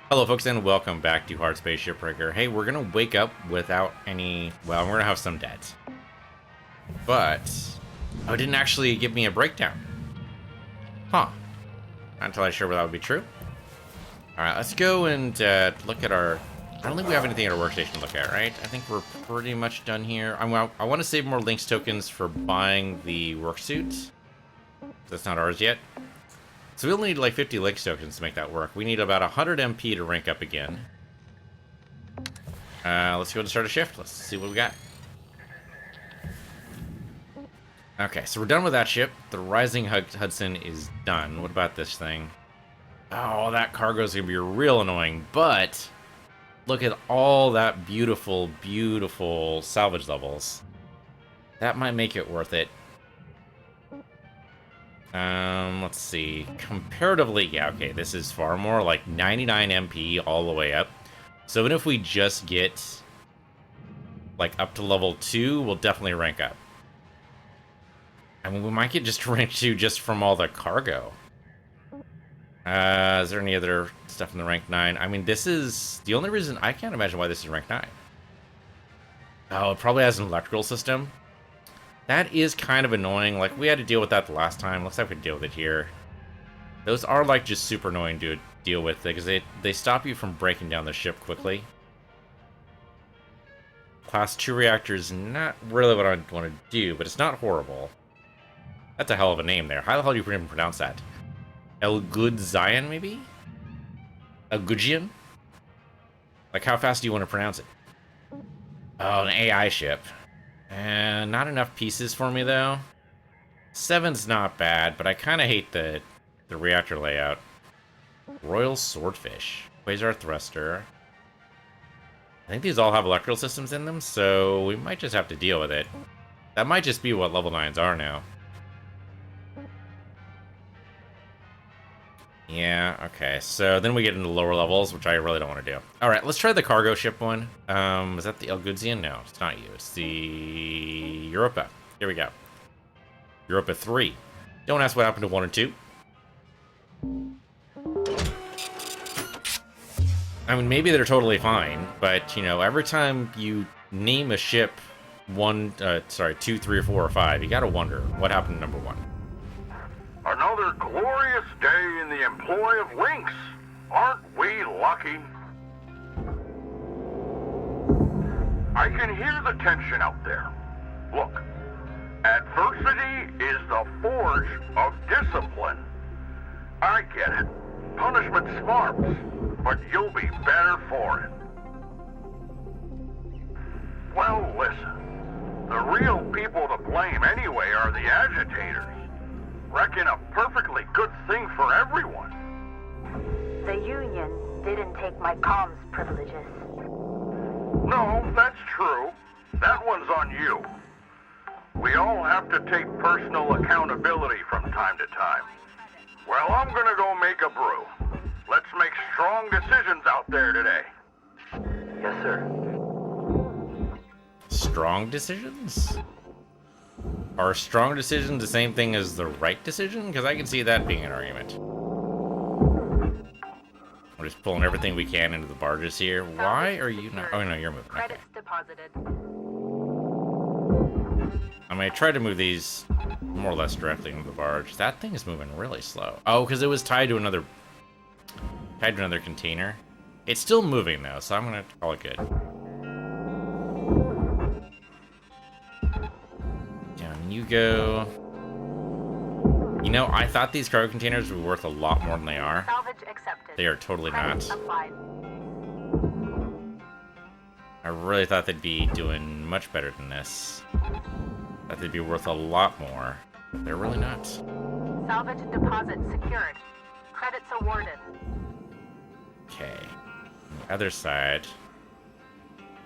Hello folks and welcome back to Hardspace Shipbreaker. Hey, we're gonna wake up without any, well, we're gonna have some debt. But, it didn't actually give me a breakdown. Huh. Not entirely sure whether that would be true. Alright, let's go and look at our, I don't think we have anything at our workstation to look at, right? I think we're pretty much done here. I want to save more Lynx tokens for buying the worksuit. That's not ours yet. So we'll need like 50 Lynx tokens to make that work. We need about 100 MP to rank up again. Let's go and start a shift. Let's see what we got. Okay, so we're done with that ship. The Rising Hudson is done. What about this thing? Oh, that cargo's gonna be real annoying, but look at all that beautiful, beautiful salvage levels. That might make it worth it. Let's see. Comparatively, yeah, okay, this is far more, like 99 MP all the way up. So even if we just get, like, up to level 2, we'll definitely rank up. I mean, we might get just to rank 2 just from all the cargo. Is there any other stuff in the rank 9? I mean, this is the only reason I can't imagine why this is rank 9. Oh, it probably has an electrical system. That is kind of annoying. Like, we had to deal with that the last time. Looks like we can deal with it here. Those are, like, just super annoying to deal with because they stop you from breaking down the ship quickly. Class 2 reactor is not really what I want to do, but it's not horrible. That's a hell of a name there. How the hell do you even pronounce that? El Good Zion, maybe? El Gujian? Like, how fast do you want to pronounce it? Oh, an AI ship. And not enough pieces for me, though. 7's not bad, but I kind of hate the reactor layout. Royal Swordfish. Quasar Thruster. I think these all have electrical systems in them, so we might just have to deal with it. That might just be what level 9s are now. Yeah, okay, so then we get into lower levels, which I really don't want to do. Alright, let's try the cargo ship one. Is that the El Gudzian? No, it's not you. It's the Europa. Here we go. Europa 3. Don't ask what happened to 1 and 2. I mean, maybe they're totally fine, but, you know, every time you name a ship 2, 3, or 4, or 5, you gotta wonder what happened to number 1. Another glorious day in the employ of Lynx. Aren't we lucky? I can hear the tension out there. Look, adversity is the forge of discipline. I get it. Punishment smarts, but you'll be better for it. Well, listen. The real people to blame anyway are the agitators. Reckon a perfectly good thing for everyone. The Union didn't take my comms privileges. No, that's true. That one's on you. We all have to take personal accountability from time to time. Well, I'm gonna go make a brew. Let's make strong decisions out there today. Yes, sir. Strong decisions? Are strong decisions the same thing as the right decision? Because I can see that being an argument. We're just pulling everything we can into the barges here. Why are you not? Oh, no, you're moving. Credits deposited. I mean, I tried to move these more or less directly into the barge. That thing is moving really slow. Oh, because it was tied to another container. It's still moving, though, so I'm going to call it good. You go. You know, I thought these cargo containers were worth a lot more than they are. Salvage accepted. They are totally Credits not. applied. I really thought they'd be doing much better than this. That they'd be worth a lot more. They're really not. Salvage deposit secured. Credits awarded. Okay. On the other side.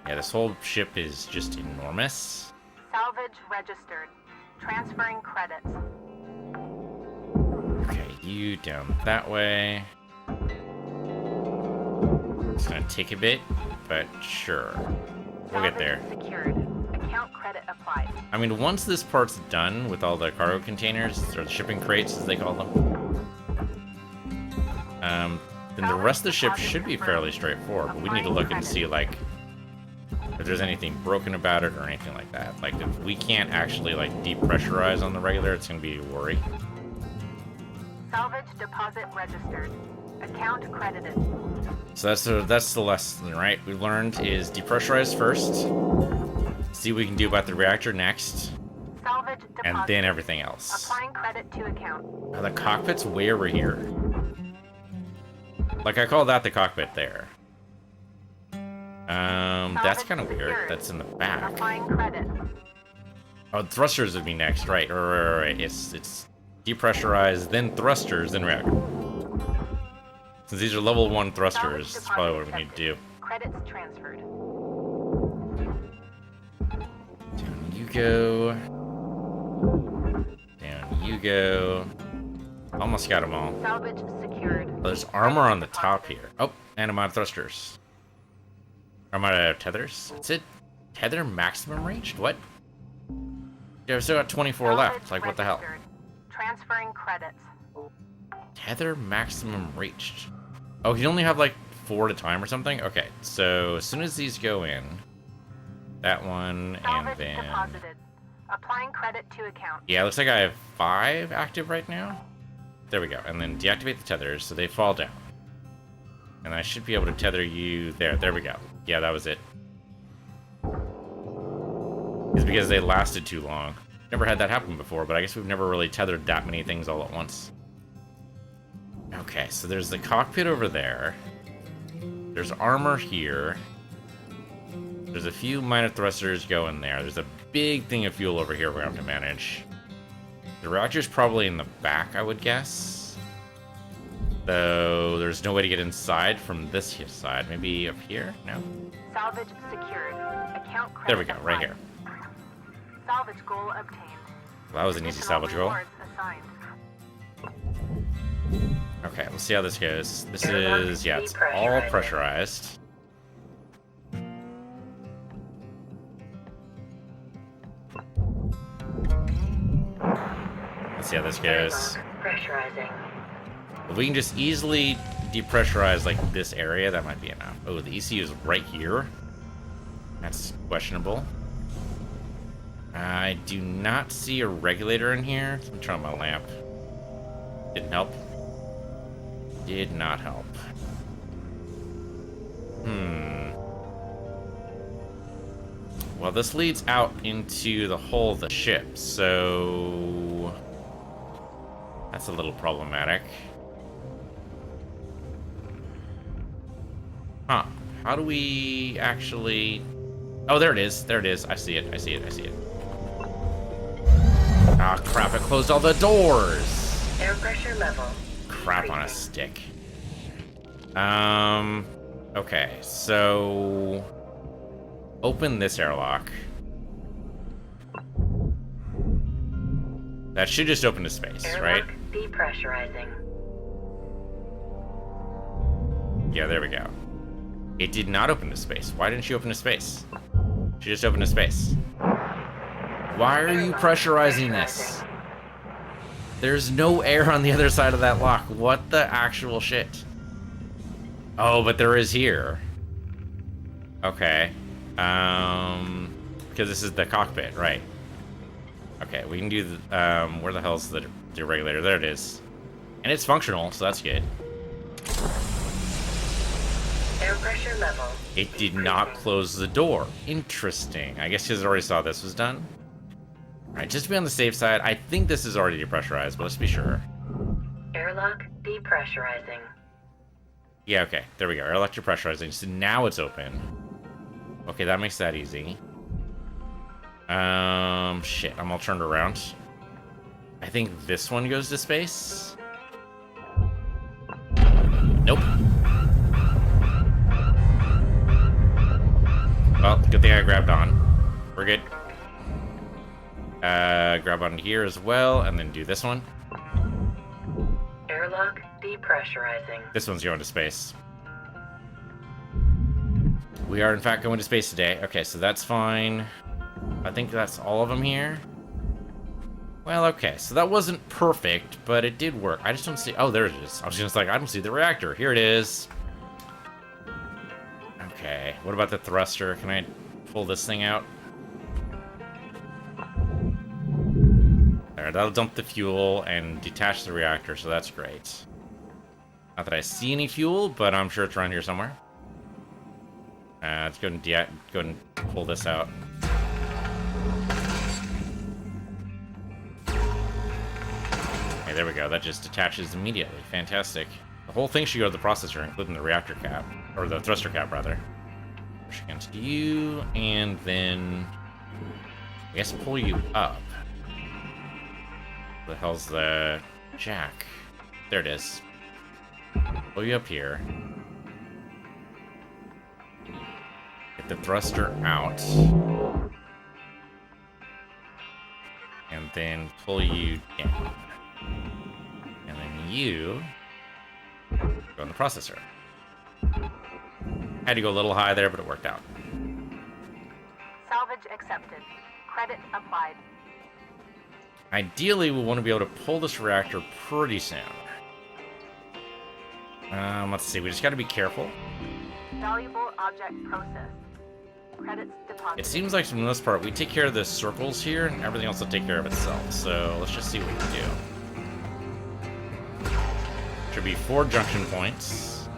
Yeah, this whole ship is just enormous. Salvage registered. Transferring credits. Okay, you down that way. It's gonna take a bit, but sure. We'll get there. Secured. Account credit applied. I mean, once this part's done with all the cargo containers, or the shipping crates as they call them, then the rest of the ship should be fairly straightforward, but we need to look and see, like, if there's anything broken about it or anything like that. Like, if we can't actually, like, depressurize on the regular, it's gonna be a worry. Salvage deposit registered. Account credited. So that's the lesson, right? We learned is depressurize first, see what we can do about the reactor next, Salvage deposit. and then everything else. Applying credit to account. Oh, the cockpit's way over here. Like, I call that the cockpit there. That's kind of weird. That's in the back. Applying credit. Oh, thrusters would be next, right? Right. It's depressurize, then thrusters, then reactor. Since these are level 1 thrusters, that's probably what we need to do. Credits transferred. Down you go. Down you go. Almost got them all. Salvage secured. Oh, there's armor on the top here. Oh, and I'm out of thrusters. I'm out of tethers. Is it tether maximum reached? What? Yeah, I've still got 24 left. Like, what the hell? Registered. Transferring credits. Tether maximum reached. Oh, you only have like 4 at a time or something? Okay, so as soon as these go in, that one, and Salvage then... deposited. Applying credit to account. Yeah, looks like I have 5 active right now. There we go. And then deactivate the tethers so they fall down. And I should be able to tether you there. There we go. Yeah, that was it. It's because they lasted too long. Never had that happen before, but I guess we've never really tethered that many things all at once. Okay, so there's the cockpit over there. There's armor here. There's a few minor thrusters going there. There's a big thing of fuel over here we're going to have to manage. The reactor's probably in the back, I would guess. Though there's no way to get inside from this side. Maybe up here? No? Salvage secured. Account credit. There we go, right here. Salvage goal obtained. Well, that was an easy Additional salvage goal. rewards assigned. Okay, let's see how this goes. This is, yeah, it's all pressurized. Let's see how this goes. Pressurizing. If we can just easily depressurize, like, this area, that might be enough. Oh, the ECU is right here. That's questionable. I do not see a regulator in here. Let me turn on my lamp. Didn't help. Did not help. Well, this leads out into the hull of the ship, so... that's a little problematic. Huh. How do we actually... oh, there it is. There it is. I see it. I see it. I see it. Ah, crap. It closed all the doors. Air pressure level. Crap on a stick. Okay, so... open this airlock. That should just open to space, right? Depressurizing. Yeah, there we go. It did not open to space. Why didn't she open to space? She just opened to space. Why are you pressurizing this? There's no air on the other side of that lock. What the actual shit? Oh, but there is here. Okay. Because this is the cockpit, right? Okay, we can do the, where the hell's the deregulator? There it is. And it's functional, so that's good. Air pressure level. It did not close the door. Interesting. I guess because it already saw this was done. Alright, just to be on the safe side, I think this is already depressurized, but let's be sure. Airlock depressurizing. Yeah, okay. There we go. Airlock depressurizing. So now it's open. Okay, that makes that easy. Shit. I'm all turned around. I think this one goes to space. Nope. Well, good thing I grabbed on. We're good. Grab on here as well, and then do this one. Airlock depressurizing. This one's going to space. We are, in fact, going to space today. Okay, so that's fine. I think that's all of them here. Well, okay, so that wasn't perfect, but it did work. I just don't see... Oh, there it is. I was just like, I don't see the reactor. Here it is. Okay, what about the thruster? Can I pull this thing out? There, that'll dump the fuel and detach the reactor, so that's great. Not that I see any fuel, but I'm sure it's around here somewhere. Let's go and pull this out. Okay, there we go. That just detaches immediately. Fantastic. The whole thing should go to the processor, including the reactor cap. Or the thruster cap, rather. Push against you, and then... I guess pull you up. Where the hell's the jack? There it is. Pull you up here. Get the thruster out. And then pull you down. And then you go in the processor. Had to go a little high there, but it worked out. Salvage accepted. Credit applied. Ideally, we want to be able to pull this reactor pretty soon. Let's see. We just got to be careful. Valuable object processed. Credits deposited. It seems like, for the most part, we take care of the circles here, and everything else will take care of itself. So let's just see what we can do. Should be 4 junction points.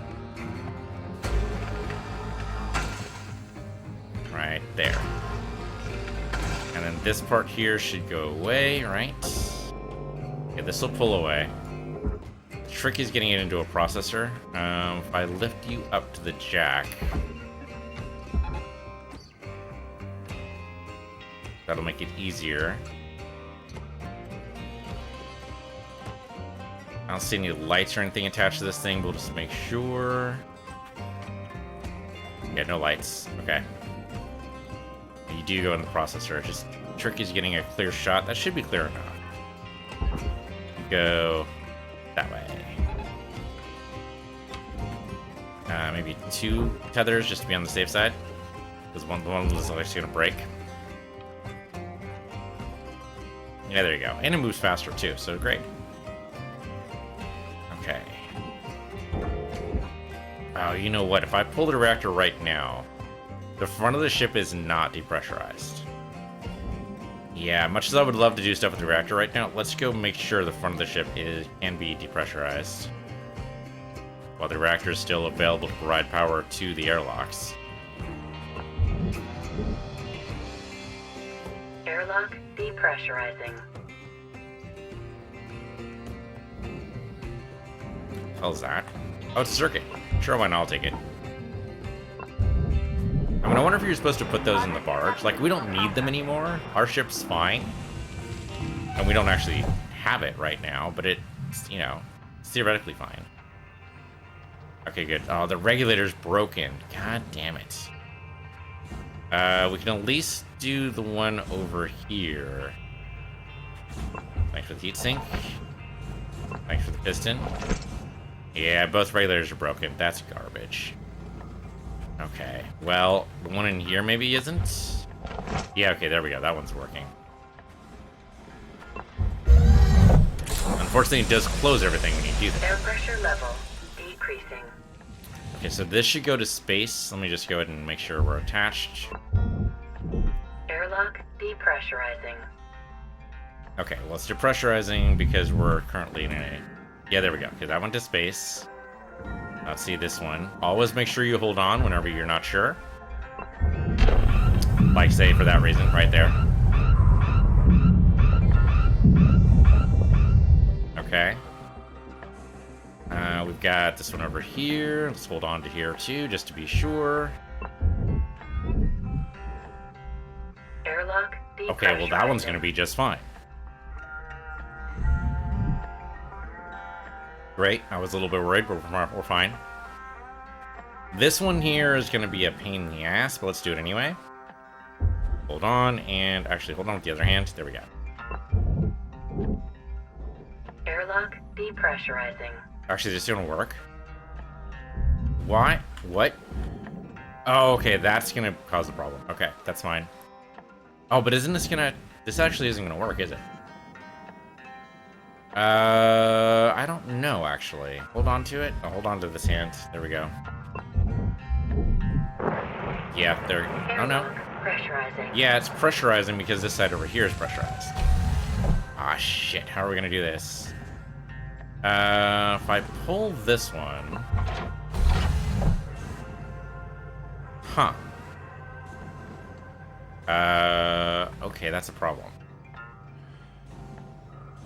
Right there. And then this part here should go away, right? Okay, this will pull away. The trick is getting it into a processor. If I lift you up to the jack, that'll make it easier. I don't see any lights or anything attached to this thing. We'll just make sure. Yeah, no lights. Okay. You do go in the processor. Just trick is getting a clear shot. That should be clear enough. Go that way. Maybe 2 tethers just to be on the safe side, because one was actually gonna break. Yeah, there you go. And it moves faster too, so great. Okay. Oh, you know what? If I pull the reactor right now, the front of the ship is not depressurized. Yeah, much as I would love to do stuff with the reactor right now, let's go make sure the front of the ship can be depressurized, while the reactor is still available to provide power to the airlocks. Airlock depressurizing. How's that? Oh, it's a circuit. Sure, why not? I'll take it. I mean, I wonder if you're supposed to put those in the barge. Like, we don't need them anymore. Our ship's fine. And we don't actually have it right now, but it's, you know, it's theoretically fine. Okay, good. Oh, the regulator's broken. God damn it. We can at least do the one over here. Thanks for the heatsink. Thanks for the piston. Yeah, both regulators are broken. That's garbage. Okay, well, the one in here maybe isn't? Yeah, okay, there we go. That one's working. Unfortunately, it does close everything when you do that. Air pressure level decreasing. Okay, so this should go to space. Let me just go ahead and make sure we're attached. Airlock depressurizing. Okay, well, it's depressurizing because we're currently in a... Yeah, there we go. Okay, that went to space. Let's see this one. Always make sure you hold on whenever you're not sure. Like, say, for that reason, right there. Okay. We've got this one over here. Let's hold on to here, too, just to be sure. Airlock depressurizing. Okay, well, that one's going to be just fine. Great. I was a little bit worried, but we're fine. This one here is going to be a pain in the ass, but let's do it anyway. Hold on, and actually hold on with the other hand. There we go. Airlock depressurizing. Actually, this is going to work. Why? What? Oh, okay, that's going to cause a problem. Okay, that's fine. Oh, but isn't this going to... This actually isn't going to work, is it? I don't know, actually. Hold on to it. I'll hold on to this hand. There we go. Yeah, there. Oh, no. Pressurizing. Yeah, it's pressurizing because this side over here is pressurized. Ah, shit. How are we going to do this? If I pull this one... Huh. Okay, that's a problem.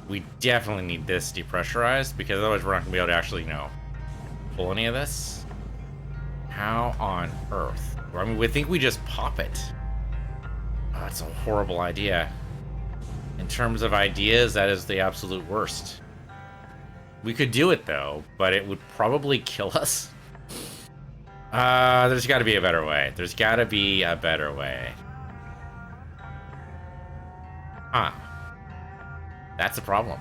We definitely need this depressurized, because otherwise we're not going to be able to actually, you know, pull any of this. How on earth? I mean, we think we just pop it. Oh, that's a horrible idea. In terms of ideas, that is the absolute worst. We could do it, though, but it would probably kill us. There's got to be a better way. There's got to be a better way. Huh. That's a problem.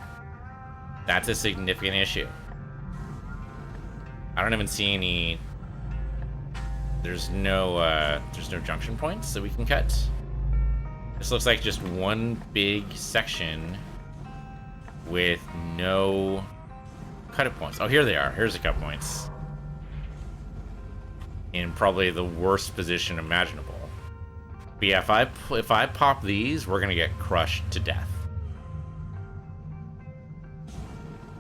That's a significant issue. I don't even see any... There's no junction points that we can cut. This looks like just one big section with no cut points. Oh, here they are. Here's the cut points. In probably the worst position imaginable. But yeah, if I pop these, we're gonna get crushed to death.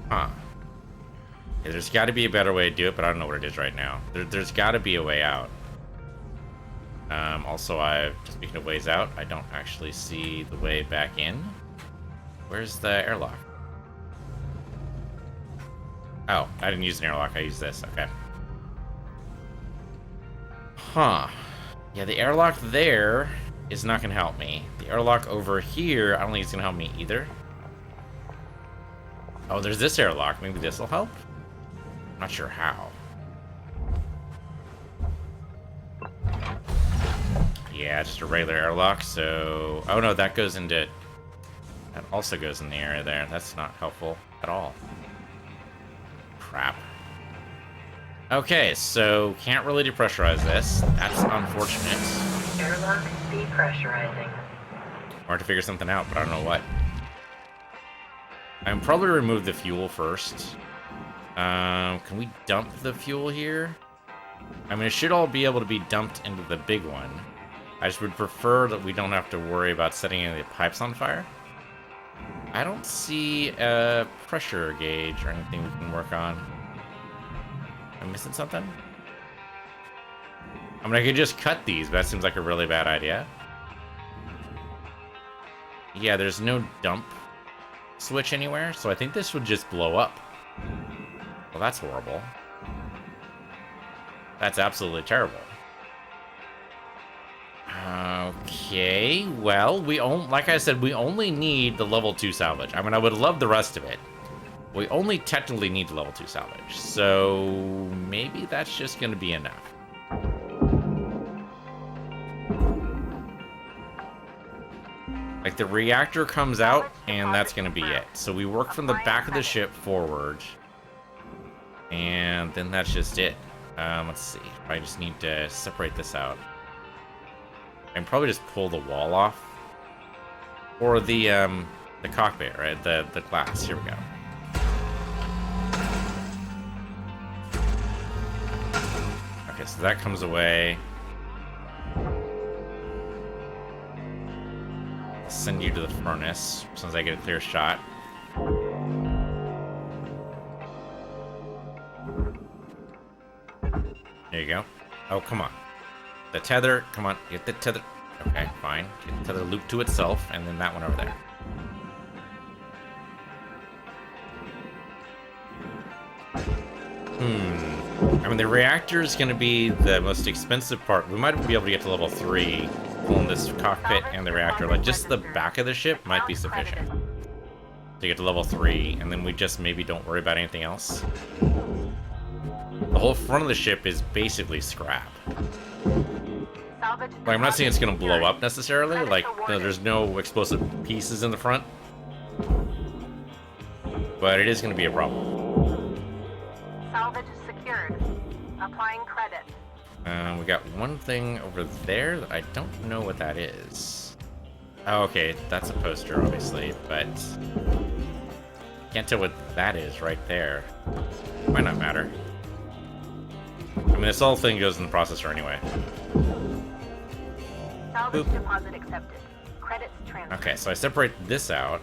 Huh. Yeah, there's got to be a better way to do it, but I don't know what it is right now. There's got to be a way out. Also, speaking of ways out, I don't actually see the way back in. Where's the airlock? Oh, I didn't use an airlock. I used this. Okay. Huh. Yeah, the airlock there is not going to help me. The airlock over here, I don't think it's going to help me either. Oh, there's this airlock. Maybe this will help? Not sure how. Yeah, just a regular airlock, so... Oh no, that goes into... That also goes in the area there. That's not helpful at all. Crap. Okay, so can't really depressurize this. That's unfortunate. Airlock depressurizing. Or have to figure something out, but I don't know what. I'm probably remove the fuel first. Can we dump the fuel here? I mean, it should all be able to be dumped into the big one. I just would prefer that we don't have to worry about setting any of the pipes on fire. I don't see a pressure gauge or anything we can work on. Am I missing something? I mean, I could just cut these, but that seems like a really bad idea. Yeah, there's no dump switch anywhere, so I think this would just blow up. Well, that's horrible. That's absolutely terrible. Okay, well, like I said, we only need the level 2 salvage. I mean, I would love the rest of it. We only technically need the level 2 salvage, so maybe that's just going to be enough. Like, the reactor comes out, and that's going to be it. So we work from the back of the ship forward, and then that's just it. Let's see. I just need to separate this out. I can probably just pull the wall off. Or the cockpit, right? The glass. Here we go. Okay, so that comes away. I'll send you to the furnace as soon as I get a clear shot. There you go. Oh, come on. The tether, come on, get the tether. Okay, fine. Get the tether looped to itself, and then that one over there. I mean, the reactor is going to be the most expensive part. We might be able to get to level 3 pulling this cockpit and the reactor. Like, just the back of the ship might be sufficient to get to level 3, and then we just maybe don't worry about anything else. The whole front of the ship is basically scrap. Like, I'm not saying it's going to blow up necessarily. Like, there's no explosive pieces in the front. But it is going to be a problem. Salvage secured. Applying credit. We got one thing over there that I don't know what that is. Oh, okay, that's a poster, obviously, but... Can't tell what that is right there. Might not matter. I mean, this whole thing goes in the processor anyway. Salvage deposit accepted. Credits transferred. Okay, so I separate this out.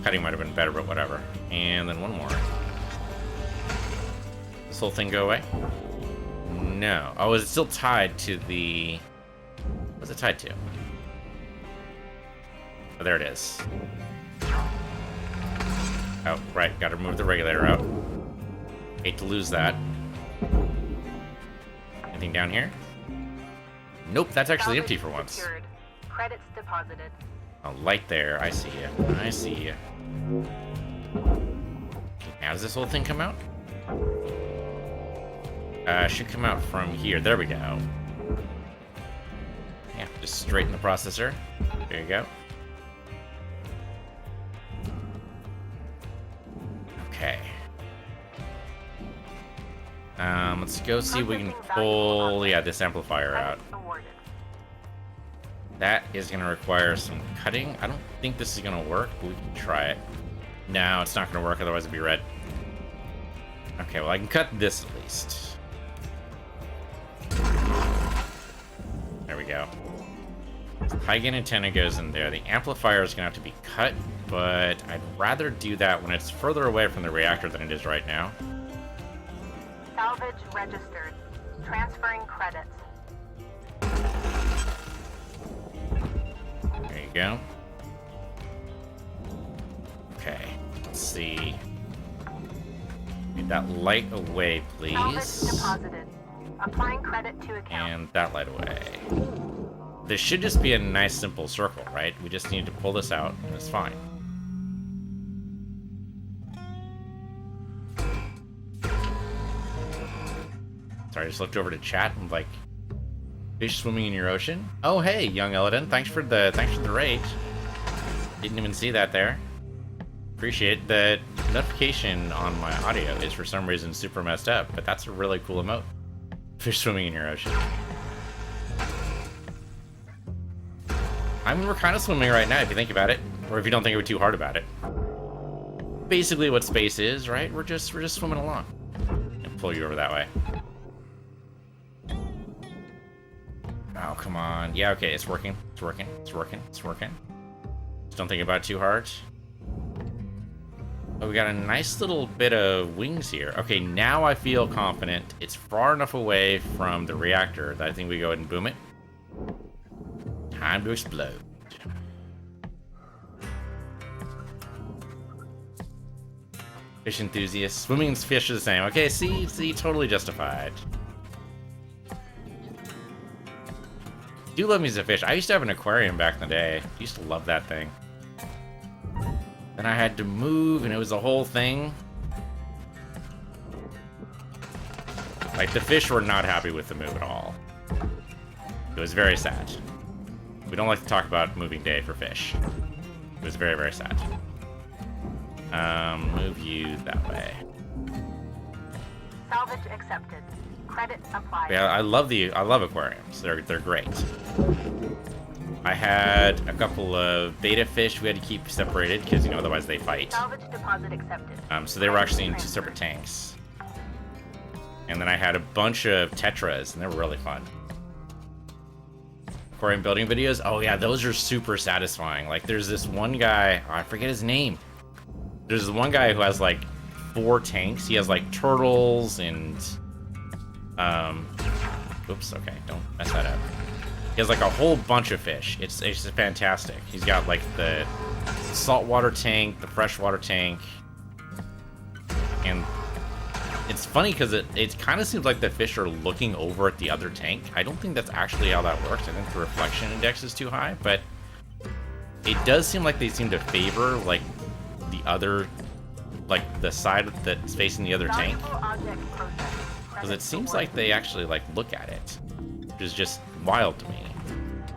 Cutting might have been better, but whatever. And then one more. This whole thing go away? No. Oh, is it still tied to the... What's it tied to? Oh, there it is. Oh, right. Gotta remove the regulator out. Hate to lose that. Anything down here? Nope, that's actually empty for once. Secured. Credits deposited. A light there. I see you. I see you. How does this whole thing come out? Should come out from here. There we go. Yeah, just straighten the processor. There you go. Okay. Let's go see if we can pull, yeah, this amplifier out. That is going to require some cutting. I don't think this is going to work, but we can try it. No, it's not going to work, otherwise it'd be red. Okay, well, I can cut this at least. There we go. High gain antenna goes in there. The amplifier is going to have to be cut, but I'd rather do that when it's further away from the reactor than it is right now. Salvage registered. Transferring credits. There you go. Okay, let's see. Get that light away, please. Salvage deposited. Applying credit to account. And that light away. This should just be a nice simple circle, right? We just need to pull this out, and it's fine. Sorry, I just looked over to chat and like, fish swimming in your ocean. Oh hey, young Eladin, thanks for the rage. Didn't even see that there. Appreciate it. The notification on my audio is for some reason super messed up, but that's a really cool emote. Fish swimming in your ocean. I mean, we're kind of swimming right now if you think about it, or if you don't think of it too hard about it. Basically, what space is, right? We're just swimming along. And pull you over that way. Oh, come on. Yeah, okay, it's working. It's working. It's working. It's working. Just don't think about it too hard. Oh, we got a nice little bit of wings here. Okay, now I feel confident. It's far enough away from the reactor that I think we go ahead and boom it. Time to explode. Fish enthusiast. Swimming and fish are the same. Okay, see, totally justified. Do love me as a fish. I used to have an aquarium back in the day. Used to love that thing. Then I had to move, and it was a whole thing. Like, the fish were not happy with the move at all. It was very sad. We don't like to talk about moving day for fish. It was very, very sad. Move you that way. Salvage accepted. Credit applied. Yeah, I love aquariums. They're great. I had a couple of beta fish we had to keep separated because, you know, otherwise they fight. Salvage deposit accepted. So they were actually in two separate tanks. And then I had a bunch of tetras, and they were really fun. Aquarium building videos. Oh yeah, those are super satisfying. Like, there's this one guy, oh, I forget his name. There's this one guy who has like 4 tanks. He has like turtles and oops, okay, don't mess that up. He has like a whole bunch of fish. It's just fantastic. He's got like the saltwater tank, the freshwater tank, and it's funny because it kind of seems like the fish are looking over at the other tank. I don't think that's actually how that works. I think the reflection index is too high, but it does seem like they seem to favor like the other, like the side that's facing the other tank. Because it seems like they actually like look at it, which is just wild to me.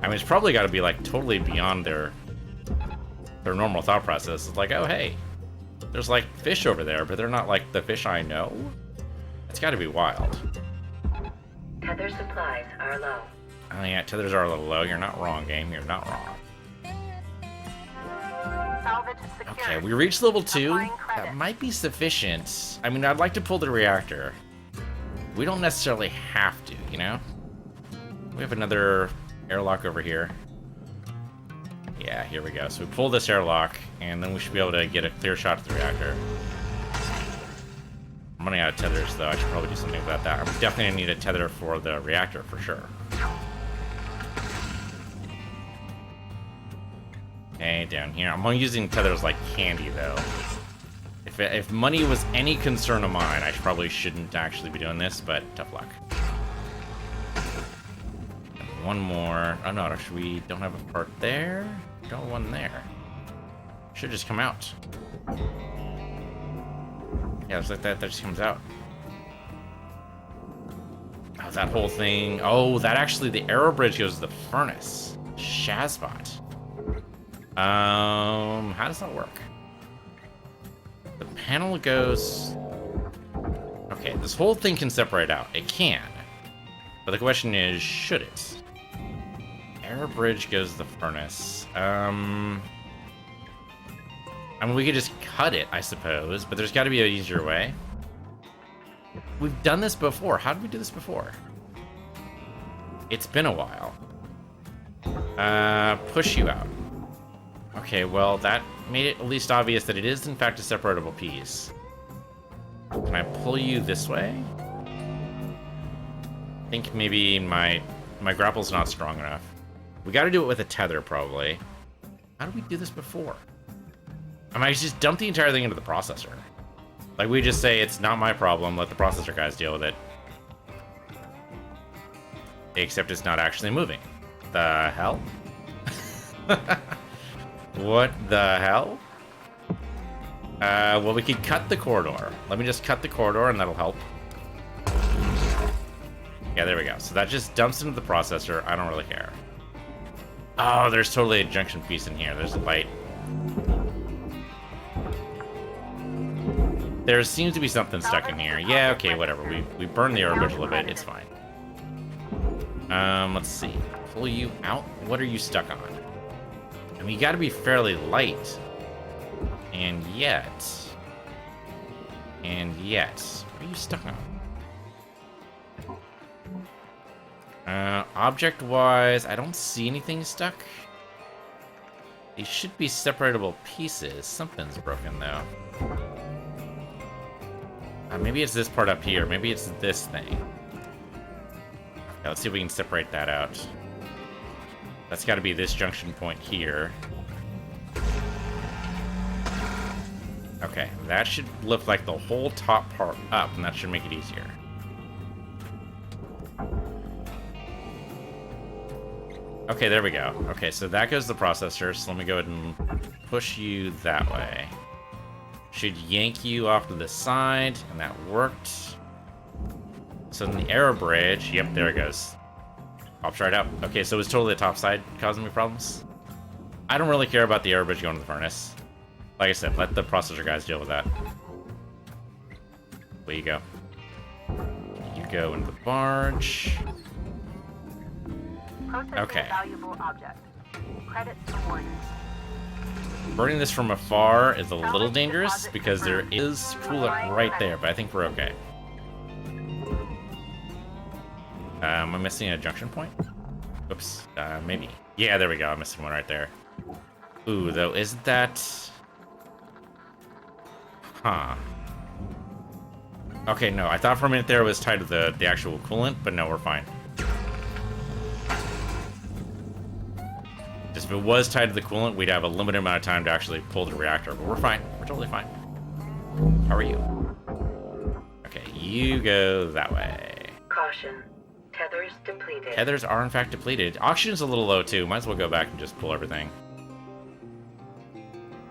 I mean, it's probably got to be like totally beyond their normal thought process. It's like, oh hey, there's like fish over there, but they're not like the fish I know. It's got to be wild. Tether supplies are low. Oh yeah, tethers are a little low. You're not wrong, game. You're not wrong. Salvage secured. Okay, we reached level 2. Applying That credit. might be sufficient. I mean, I'd like to pull the reactor. We don't necessarily have to, you know? We have another airlock over here. Yeah, here we go. So we pull this airlock, and then we should be able to get a clear shot at the reactor. I'm running out of tethers, though. I should probably do something about that. I'm definitely going to need a tether for the reactor, for sure. Okay, down here. I'm only using tethers like candy, though. If money was any concern of mine, I probably shouldn't actually be doing this, but tough luck. And one more. Oh, no, actually, we don't have a part there. Got one there. Should just come out. Yeah, it's like that just comes out. Oh, that whole thing. Oh, that actually, the aero bridge goes to the furnace. Shazbot. How does that work? The panel goes... Okay, this whole thing can separate out. It can. But the question is, should it? Air bridge goes to the furnace. I mean, we could just cut it, I suppose, but there's got to be an easier way. We've done this before. How did we do this before? It's been a while. Push you out. Okay, well, that made it at least obvious that it is, in fact, a separatable piece. Can I pull you this way? I think maybe my grapple's not strong enough. We gotta do it with a tether, probably. How did we do this before? I might just dump the entire thing into the processor. Like, we just say, it's not my problem, let the processor guys deal with it. Except it's not actually moving. The hell? What the hell? Well, we could cut the corridor. Let me just cut the corridor, and that'll help. Yeah, there we go. So that just dumps into the processor. I don't really care. Oh, there's totally a junction piece in here. There's a light. There seems to be something stuck in here. Yeah, okay, whatever. We burned the air bridge a little bit. It's fine. Let's see. Pull you out. What are you stuck on? I mean, you gotta be fairly light. And yet... What are you stuck on? Object-wise, I don't see anything stuck. These should be separatable pieces. Something's broken, though. Maybe it's this part up here. Maybe it's this thing. Okay, let's see if we can separate that out. That's got to be this junction point here. Okay, that should lift like the whole top part up, and that should make it easier. Okay, there we go. Okay, so that goes to the processor, so let me go ahead and push you that way. Should yank you off to the side, and that worked. So in the aero bridge, yep, there it goes. Pops right up. Okay, so it's totally the top side causing me problems. I don't really care about the aero bridge going to the furnace. Like I said, let the processor guys deal with that. There you go. You go into the barge. Okay. Valuable object. Credits awarded. Burning this from afar is a little dangerous because there is coolant right there, but I think we're okay. Am I missing a junction point? Oops, maybe. Yeah, there we go. I'm missing one right there. Ooh, though, isn't that... Huh. Okay, no, I thought for a minute there it was tied to the actual coolant, but no, we're fine. Just if it was tied to the coolant, we'd have a limited amount of time to actually pull the reactor, but we're fine. We're totally fine. How are you? Okay, you go that way. Caution. Tethers depleted. Tethers are in fact depleted. Oxygen's a little low too. Might as well go back and just pull everything.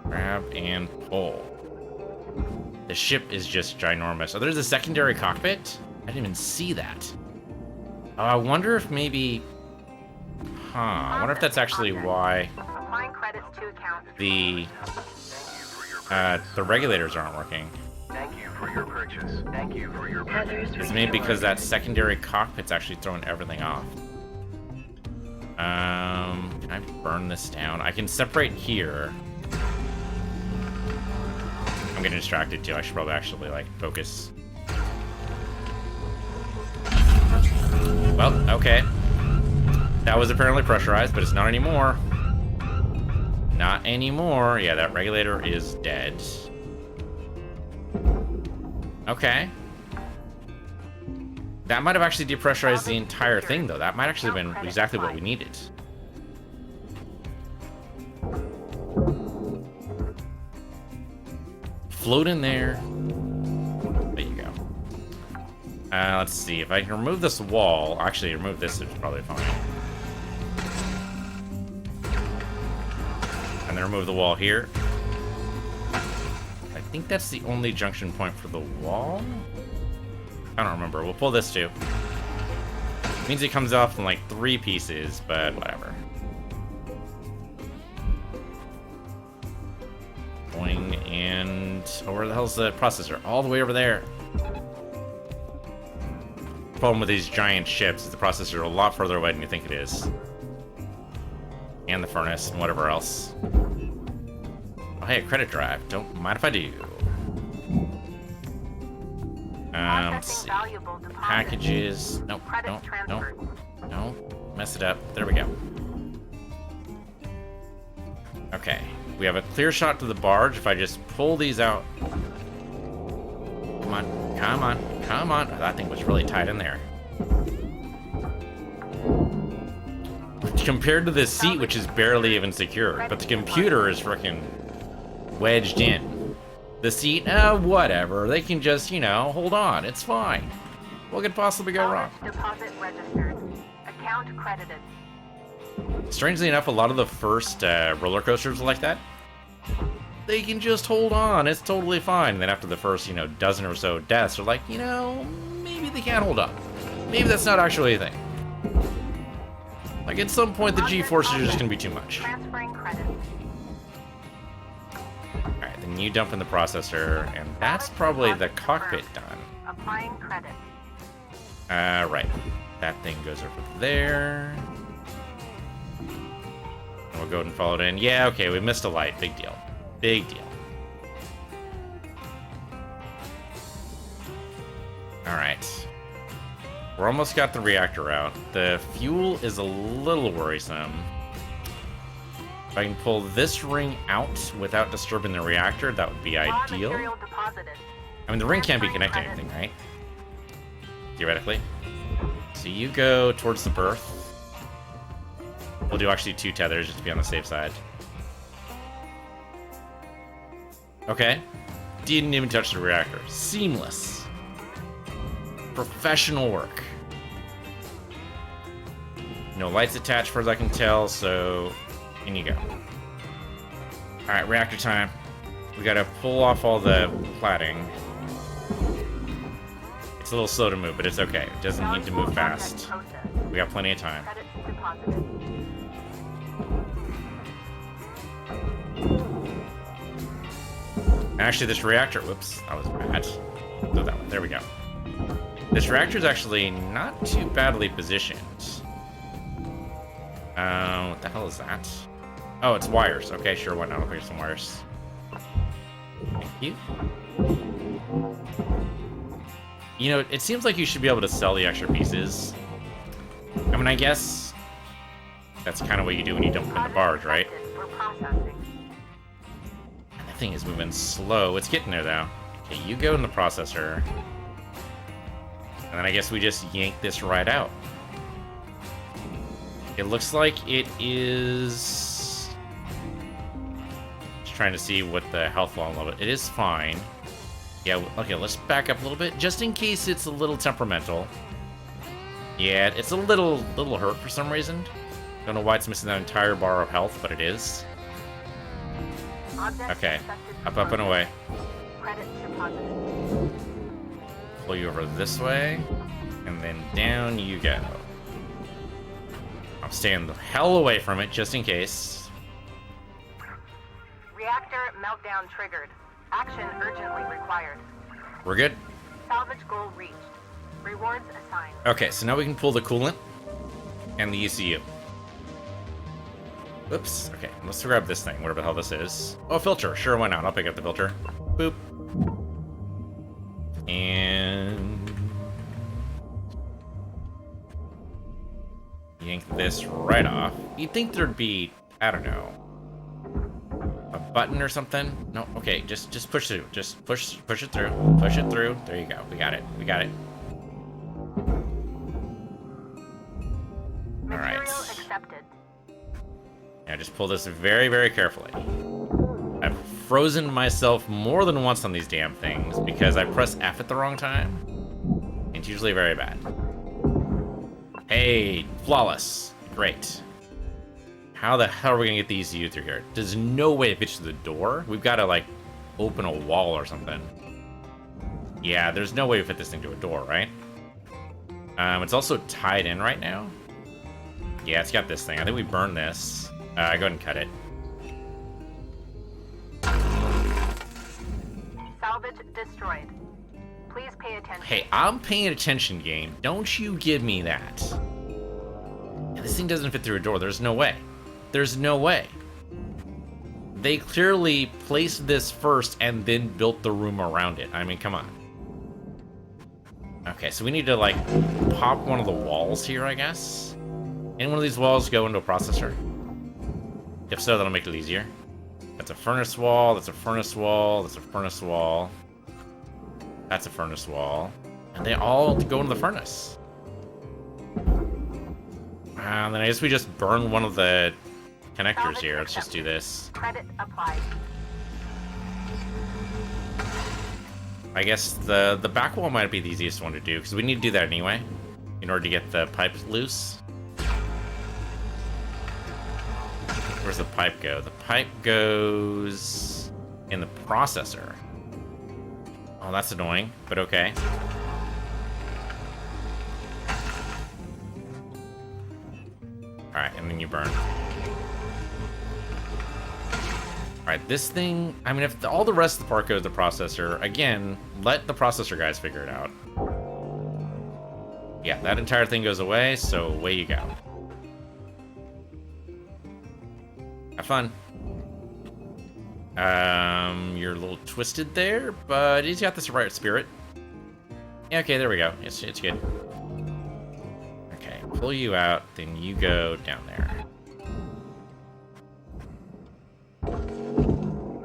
Grab and pull. The ship is just ginormous. Oh, there's a secondary cockpit? I didn't even see that. Oh, I wonder if maybe... Huh. I wonder if that's actually why the regulators aren't working. Thank you for your purchase. Thank you for your purchase. It's maybe because that secondary cockpit's actually throwing everything off. Can I burn this down? I can separate here. I'm getting distracted too. I should probably actually, like, focus. Well, okay. That was apparently pressurized, but it's not anymore. Not anymore. Yeah, that regulator is dead. Okay. That might have actually depressurized the entire thing, though. That might actually have been exactly what we needed. Float in there. There you go. Let's see. If I can remove this wall... Actually, remove this is probably fine. And then remove the wall here. I think that's the only junction point for the wall? I don't remember. We'll pull this too. Means it comes off in like 3 pieces, but whatever. Boing, and... Oh, where the hell's the processor? All the way over there. The problem with these giant ships is the processor is a lot further away than you think it is. And the furnace, and whatever else. Oh, hey, a credit drive. Don't mind if I do. Let's see. Packages. Nope, don't mess it up. There we go. Okay. We have a clear shot to the barge. If I just pull these out. Come on, come on, come on. Oh, that thing was really tight in there. Compared to this seat, which is barely even secured, but the computer is freaking wedged in. The seat, whatever. They can just, you know, hold on. It's fine. What could possibly go wrong? Deposit registered. Account credited. Strangely enough, a lot of the first roller coasters are like that. They can just hold on. It's totally fine. And then after the first, you know, dozen or so deaths, they're like, you know, maybe they can't hold up. Maybe that's not actually a thing. Like, at some point, the G-forces are just going to be too much. Transferring credit. Alright, then you dump in the processor, and that's probably the cockpit done. Applying credit. Right. That thing goes over there. And we'll go ahead and follow it in. Yeah, okay, we missed a light. Big deal. Big deal. Alright. We're almost got the reactor out. The fuel is a little worrisome. If I can pull this ring out without disturbing the reactor, that would be ideal. I mean, the ring can't be connected to anything, right? Theoretically. So you go towards the berth. We'll do actually 2 tethers just to be on the safe side. Okay. Didn't even touch the reactor. Seamless. Professional work. No lights attached, far as I can tell, so in you go. Alright, reactor time. We gotta pull off all the plating. It's a little slow to move, but it's okay. It doesn't need to move fast. We got plenty of time. Actually, this reactor... Whoops, that was bad. Do that one. There we go. This reactor is actually not too badly positioned. What the hell is that? Oh, it's wires. Okay, sure, why not? I'll pick some wires. Thank you. You know, it seems like you should be able to sell the extra pieces. I mean, I guess that's kind of what you do when you dump them in the barge, right? That thing is moving slow. It's getting there, though. Okay, you go in the processor. And then I guess we just yank this right out. It looks like it is... Just trying to see what the health level... It is fine. Yeah, okay, let's back up a little bit, just in case it's a little temperamental. Yeah, it's a little hurt for some reason. Don't know why it's missing that entire bar of health, but it is. Okay, up, and away. Pull you over this way, and then down you go. I'm staying the hell away from it, just in case. Reactor meltdown triggered. Action urgently required. We're good? Salvage goal reached. Rewards assigned. Okay, so now we can pull the coolant and the ECU. Oops. Okay, let's grab this thing, whatever the hell this is. Oh, filter. Sure, why not? I'll pick up the filter. Boop. yank this right off. You'd think there'd be, I don't know, a button or something. No, okay, just push through. Just push it through. Push it through. There you go. We got it. We got it. All right. Material accepted. Now just pull this very, very carefully. I've frozen myself more than once on these damn things because I press F at the wrong time. It's usually very bad. Hey, flawless. Great. How the hell are we gonna get these U through here? There's no way it fits through the door. We've got to, like, open a wall or something. Yeah, there's no way we fit this thing to a door, right? It's also tied in right now. Yeah, it's got this thing. I think we burned this. Go ahead and cut it. Salvage destroyed. Please pay attention. Hey, I'm paying attention, game. Don't you give me that. Yeah, this thing doesn't fit through a door. There's no way. There's no way. They clearly placed this first and then built the room around it. I mean, come on. Okay, so we need to, like, pop one of the walls here, I guess. Any one of these walls go into a processor? If so, that'll make it easier. That's a furnace wall, that's a furnace wall, that's a furnace wall. That's a furnace wall. And they all go into the furnace. And then I guess we just burn one of the connectors here. Let's just do this. Credit applied. I guess the back wall might be the easiest one to do, because we need to do that anyway, in order to get the pipes loose. Where's the pipe go? The pipe goes in the processor. Oh, that's annoying, but okay. Alright, and then you burn. Alright, this thing... I mean, if all the rest of the part goes to the processor, again, let the processor guys figure it out. Yeah, that entire thing goes away, so away you go. Have fun. You're a little twisted there, but he's got this right spirit. Yeah, okay, there we go. It's good. Okay, pull you out, then you go down there.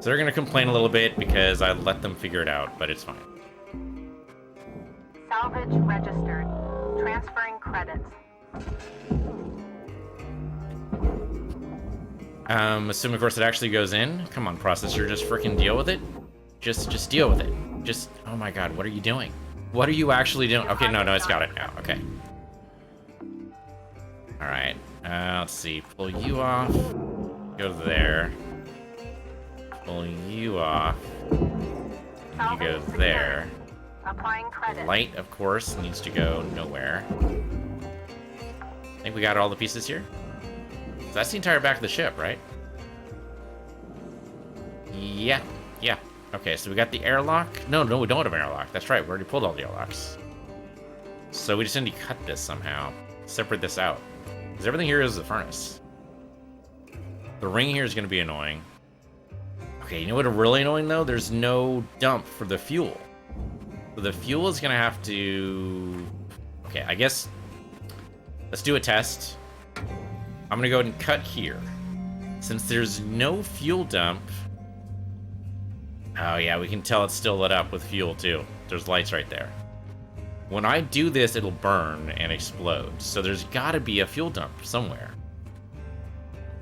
So they're gonna complain a little bit because I let them figure it out, but it's fine. Salvage registered. Transferring credits. Assuming, of course, it actually goes in. Come on, processor, just freaking deal with it. Just deal with it. Just, oh my god, what are you doing? What are you actually doing? Okay, no, it's got it now. Okay. Alright, let's see. Pull you off. Go there. Pull you off. And you go there. Applying credit. Light, of course, needs to go nowhere. I think we got all the pieces here. So that's the entire back of the ship, right? Yeah. Okay, so we got the airlock. No, we don't have an airlock. That's right, we already pulled all the airlocks. So we just need to cut this somehow. Separate this out. Because everything here is the furnace. The ring here is going to be annoying. Okay, you know what is really annoying, though? There's no dump for the fuel. So the fuel is going to have to... Okay, I guess... Let's do a test. I'm going to go ahead and cut here. Since there's no fuel dump... Oh yeah, we can tell it's still lit up with fuel too. There's lights right there. When I do this, it'll burn and explode. So there's got to be a fuel dump somewhere.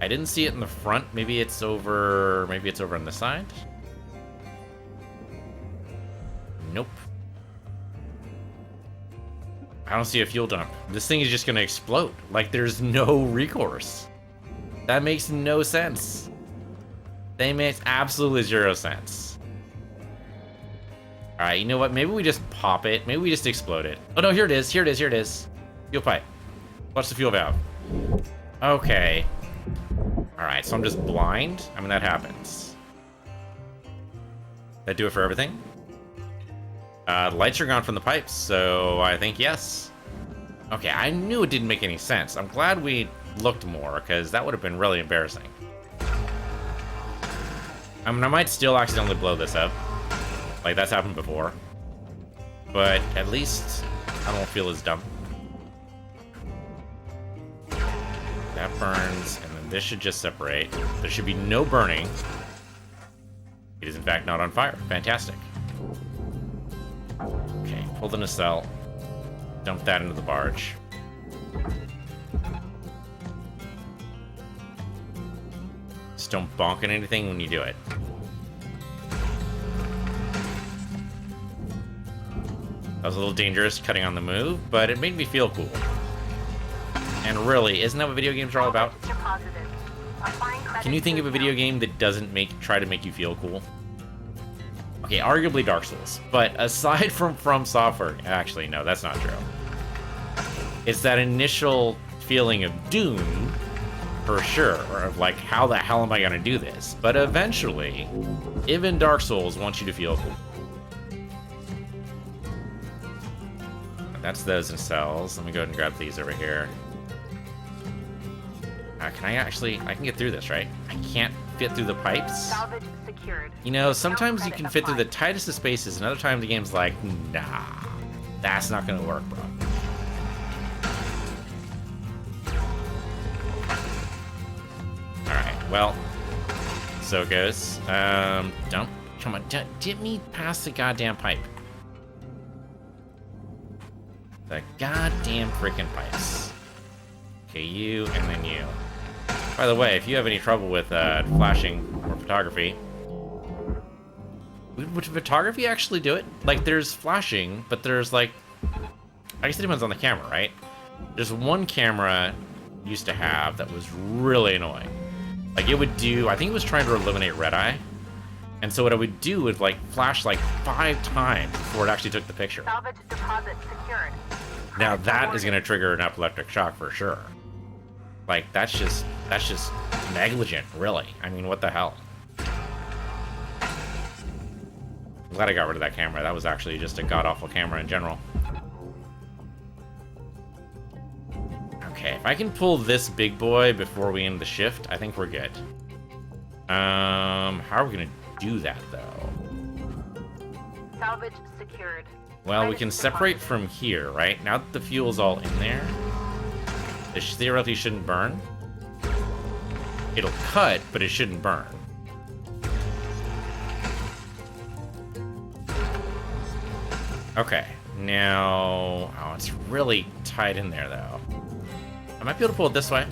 I didn't see it in the front. Maybe it's over on the side. Nope. I don't see a fuel dump. This thing is just going to explode. Like, there's no recourse. That makes no sense. That makes absolutely zero sense. Alright, you know what? Maybe we just pop it. Maybe we just explode it. Oh no, here it is. Fuel pipe. Watch the fuel valve. Okay. Alright, so I'm just blind. I mean, that happens. That do it for everything? The lights are gone from the pipes, so I think yes. Okay, I knew it didn't make any sense. I'm glad we looked more, because that would have been really embarrassing. I mean, I might still accidentally blow this up. Like, that's happened before. But at least I don't feel as dumb. That burns, and then this should just separate. There should be no burning. It is in fact not on fire. Fantastic. Okay, pull the nacelle. Dump that into the barge. Just don't bonk on anything when you do it. That was a little dangerous cutting on the move, but it made me feel cool. And really, isn't that what video games are all about? Can you think of a video game that doesn't try to make you feel cool? Okay, arguably Dark Souls, but aside from Software, actually no, that's not true. It's that initial feeling of doom, for sure, or of like, how the hell am I gonna do this? But eventually, even Dark Souls wants you to feel cool. That's those nacelles. Let me go ahead and grab these over here. Can I can get through this, right? I can't fit through the pipes. Salvage secured. You know, sometimes you can fit through the tightest of spaces, and other times the game's like, nah, that's not gonna work, bro. Alright, well, so it goes. Come on, get me past the goddamn pipe. The goddamn freaking pipes. Okay, you, and then you. By the way, if you have any trouble with flashing or photography, would photography actually do it? Like, there's flashing, but there's like, I guess it depends on the camera, right? There's one camera used to have that was really annoying. Like, it would do, I think it was trying to eliminate red eye. And so what I would do is like flash like 5 times before it actually took the picture. Salvage deposit secured. Now that is going to trigger an epileptic shock for sure. Like, that's just negligent, really. I mean, what the hell? I'm glad I got rid of that camera. That was actually just a god-awful camera in general. Okay, if I can pull this big boy before we end the shift, I think we're good. How are we going to do that, though? Salvage secured. Well, we can separate from here, right? Now that the fuel's all in there, this theoretically shouldn't burn. It'll cut, but it shouldn't burn. Okay, now... Oh, it's really tied in there, though. I might be able to pull it this way.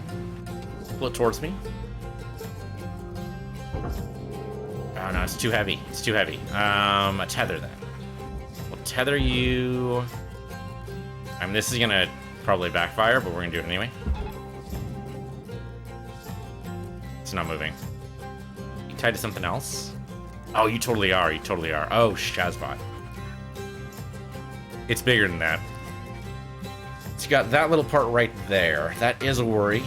Pull it towards me. Oh, no, it's too heavy. It's too heavy. A tether, then. We'll tether you... I mean, this is gonna probably backfire, but we're gonna do it anyway. It's not moving. You tied to something else? Oh, you totally are. You totally are. Oh, Shazbot. It's bigger than that. It's got that little part right there. That is a worry.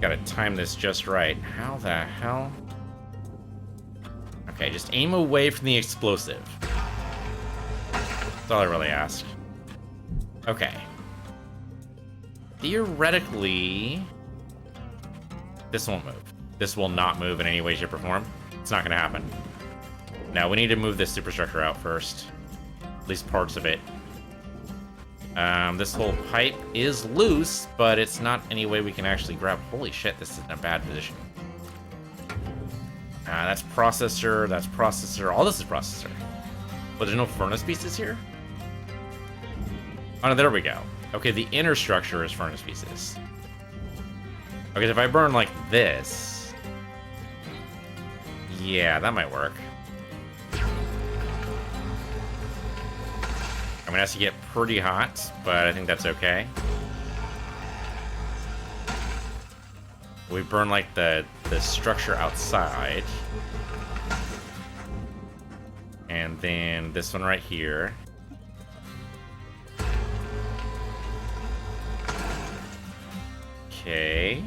Gotta time this just right. How the hell? Okay, just aim away from the explosive. That's all I really ask. Okay. Theoretically, this won't move. This will not move in any way, shape, or form. It's not gonna happen. Now, we need to move this superstructure out first. At least parts of it. This whole pipe is loose, but it's not any way we can actually grab. Holy shit, this is in a bad position. That's processor, that's processor. All this is processor. But there's no furnace pieces here? Oh, no, there we go. Okay, the inner structure is furnace pieces. Okay, so if I burn like this... Yeah, that might work. I mean, it has to get pretty hot, but I think that's okay. We burn like the structure outside. And then this one right here. Okay.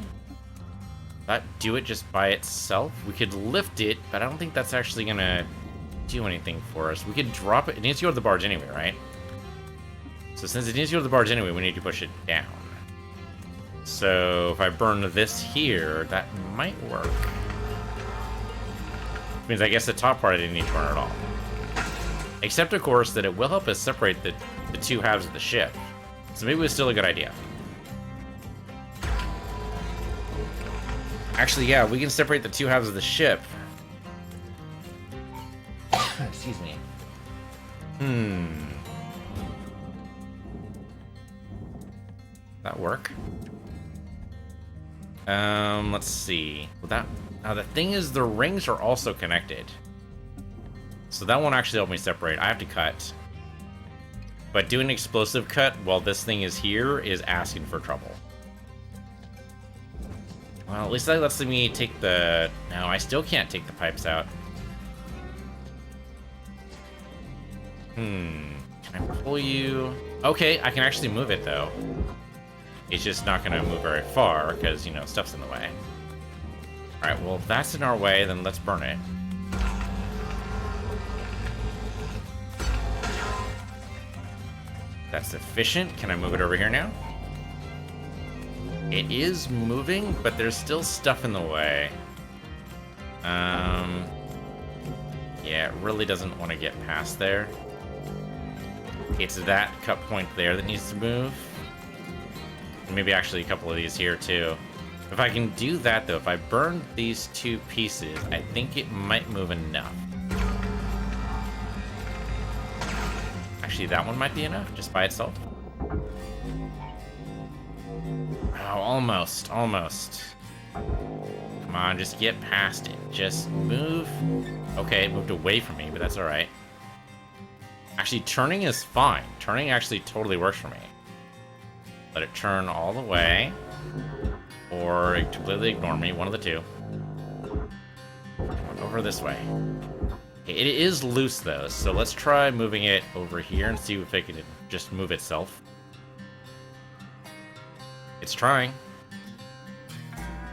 That do it just by itself? We could lift it, but I don't think that's actually gonna do anything for us. We could drop it. It needs to go to the barge anyway, right? So since it needs to go to the barge anyway, we need to push it down. So if I burn this here, that might work. Which means I guess the top part I didn't need to burn at all. Except, of course, that it will help us separate the two halves of the ship. So maybe it was still a good idea. Actually, yeah, we can separate the two halves of the ship. Excuse me. That work? Let's see. Will that... Now, the thing is, the rings are also connected. So that won't actually help me separate. I have to cut. But doing an explosive cut while this thing is here is asking for trouble. Well, at least that lets me take the... No, I still can't take the pipes out. Can I pull you? Okay, I can actually move it, though. It's just not going to move very far, because, you know, stuff's in the way. Alright, well, if that's in our way, then let's burn it. That's efficient. Can I move it over here now? It is moving, but there's still stuff in the way. Yeah, it really doesn't want to get past there. It's that cut point there that needs to move. And maybe actually a couple of these here, too. If I can do that, though, if I burn these two pieces, I think it might move enough. Actually, that one might be enough, just by itself. Oh, almost, almost. Come on, just get past it. Just move. Okay, it moved away from me, but that's alright. Actually, turning is fine. Turning actually totally works for me. Let it turn all the way. Or completely ignore me, one of the two. Over this way. Okay, it is loose, though, so let's try moving it over here and see if it can just move itself. It's trying.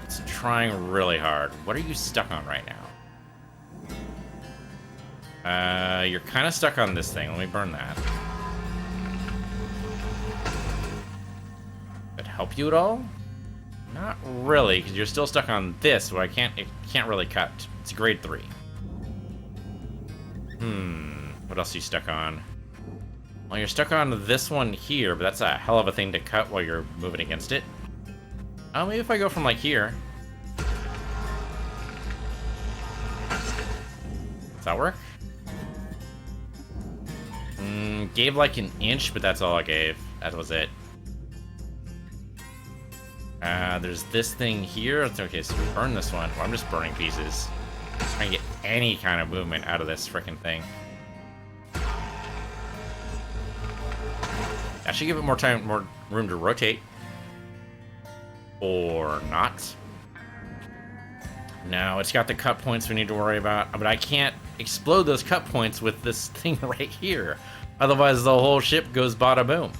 It's trying really hard. What are you stuck on right now? You're kind of stuck on this thing. Let me burn that. Did it help you at all? Not really, because you're still stuck on this, so it can't really cut. It's grade 3. What else are you stuck on? Well, you're stuck on this one here, but that's a hell of a thing to cut while you're moving against it. Oh, maybe if I go from, like, here. Does that work? Gave, like, an inch, but that's all I gave. That was it. There's this thing here. It's okay, so we burn this one. Well, I'm just burning pieces. Trying to get any kind of movement out of this frickin' thing. That should give it more time, more room to rotate. Or not. No, it's got the cut points we need to worry about. But I can't explode those cut points with this thing right here. Otherwise, the whole ship goes bada boom.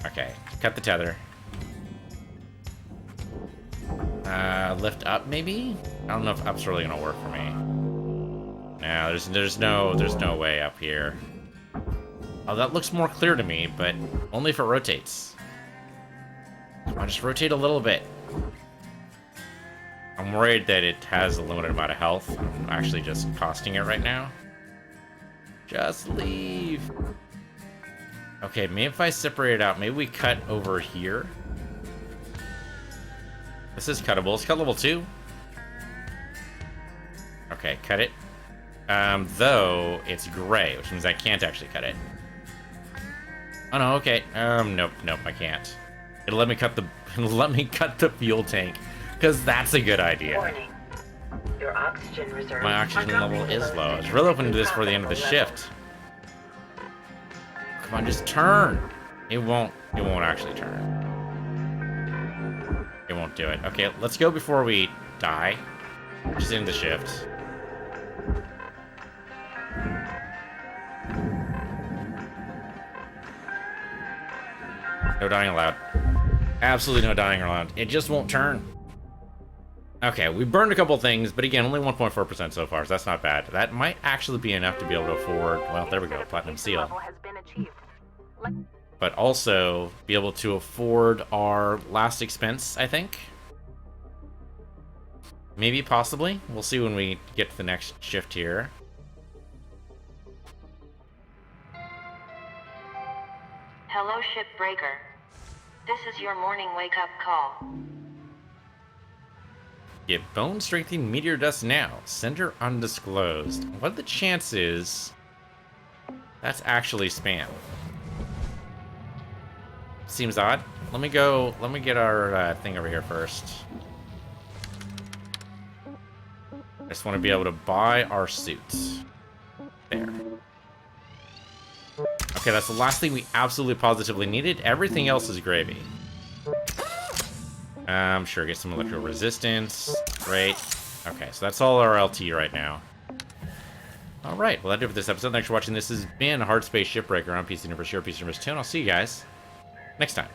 Okay, cut the tether. Lift up, maybe? I don't know if up's really gonna work for me. No, there's no way up here. Oh, that looks more clear to me, but only if it rotates. Come on, just rotate a little bit. I'm worried that it has a limited amount of health. I'm actually just costing it right now. Just leave. Okay, maybe if I separate it out, maybe we cut over here. This is cuttable. It's cut level 2. Okay, cut it. Though it's gray, which means I can't actually cut it. Oh no, okay. Nope, I can't. It'll let me cut the fuel tank, because that's a good idea. Warning. Your oxygen reserve. My oxygen level is low. I was really hoping to do this for the end of the shift. Come on, just turn. It won't actually turn. It won't do it. Okay, let's go before we die. Just end the shift. No dying allowed. Absolutely no dying allowed. It just won't turn. Okay, we burned a couple things, but again, only 1.4% so far, so that's not bad. That might actually be enough to be able to afford, well, there we go, platinum seal. But also be able to afford our last expense, I think. Maybe, possibly. We'll see when we get to the next shift here. Hello, Shipbreaker. This is your morning wake-up call. Get bone strengthening meteor dust now. Sender undisclosed. What are the chances that's actually spam? Seems odd. Let me get our thing over here first. I just want to be able to buy our suits. There. Okay, that's the last thing we absolutely positively needed. Everything else is gravy. Sure, get some electrical resistance. Great. Okay, so that's all our LT right now. Alright, well, that's it for this episode. Thanks for watching. This has been Hardspace Shipbreaker on PC Universe, your PC Universe 2, and I'll see you guys next time.